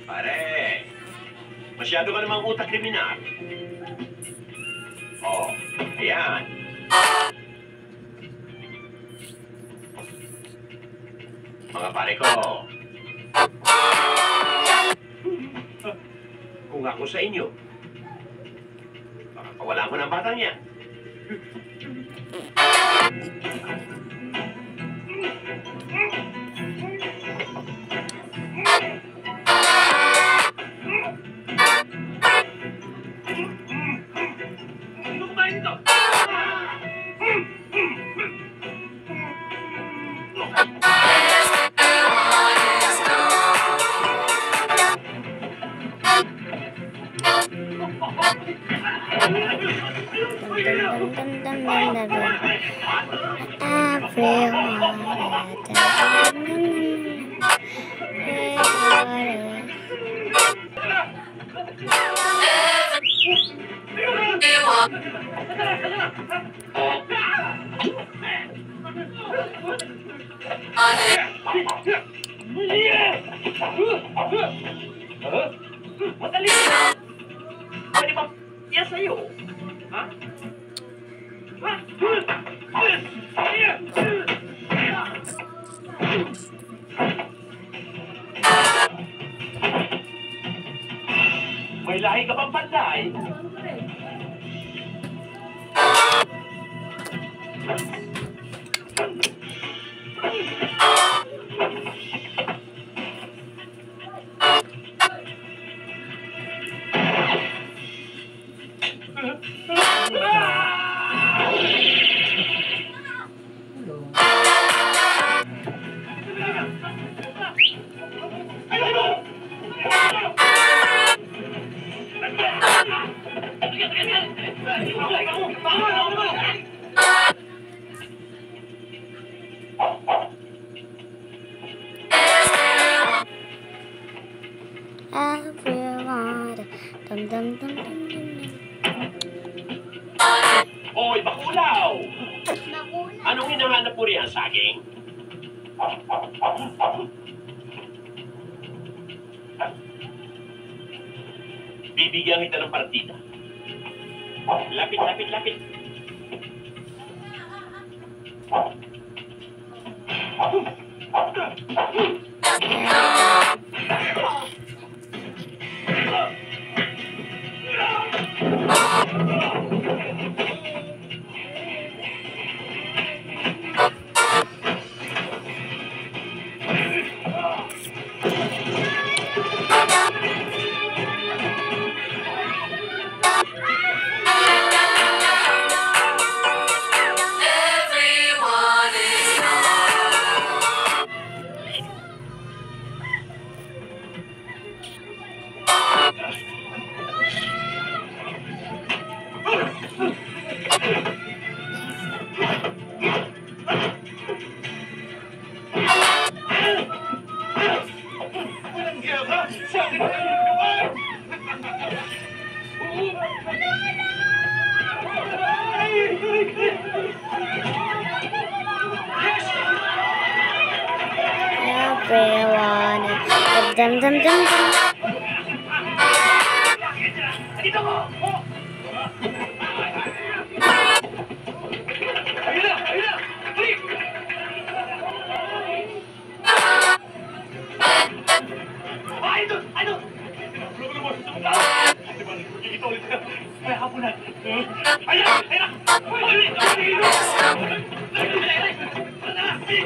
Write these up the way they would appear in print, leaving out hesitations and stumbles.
Pare, masyado ka namang utak kriminal. Oh, ayan. Mga pare ko, kung ako sa inyo, baka kawalan ko ng batang yan. Ano kumain ito? Madali na! Pwede ba yan sa'yo? Ha? May lahi ka bang panday? Hoy, bakulaw! Anong hinahanap mo riyan, saging? Bibigyan kita ng partida. Lapit, lapit, lapit. Everyone, dum dum dum dum.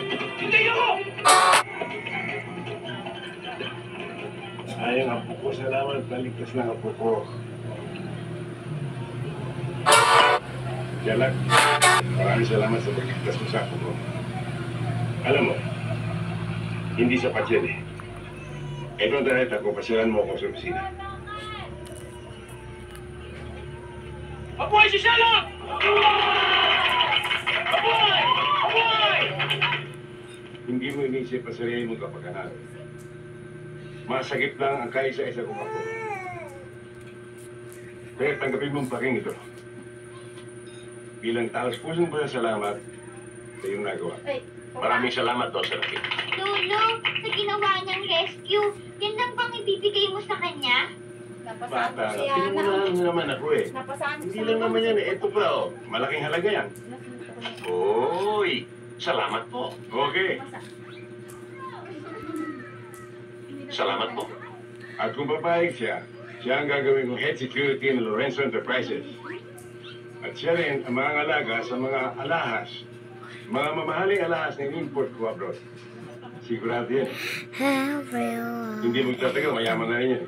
Hindi ako! Ay, ang apo ko, salamat. Naligtas ng apo ko. Jalak, maraming salamat sa pagligtas mo sa apo ko. Alam mo, hindi sapat yan eh. Ito ang tareta ko, pasiran mo ako sa opisina. Mabuhay si Sherlock! Mabuhay! Mabuhay! Hindi mo inisip ang sarili mong kapakanan. Masagip lang ang kaisa-isa kong apo. Kaya tanggapin mong paking ito. Bilang taos pusong pasasalamat sa iyong nagawa. Maraming salamat, Don Serafin. Lolo, sa ginawa niyang rescue, yan lang bang ibibigay mo sa kanya? Napasaan ko Bata, si Ana. pinunahan mo naman ako eh. Napasaan ko Hindi si lang Ana. naman yan eh. Ito pa oh. Malaking halaga yan. Uy, salamat po. Okay. Salamat po. At kung papayag siya, siya ang gagawin kong head security ng Lorenzo Enterprises. At siya rin ang mga alaga sa mga alahas. Mga mamahaling alahas na import ko abroad. Sigurado yan. How real. Hindi magtatagal, mayaman na rin yan.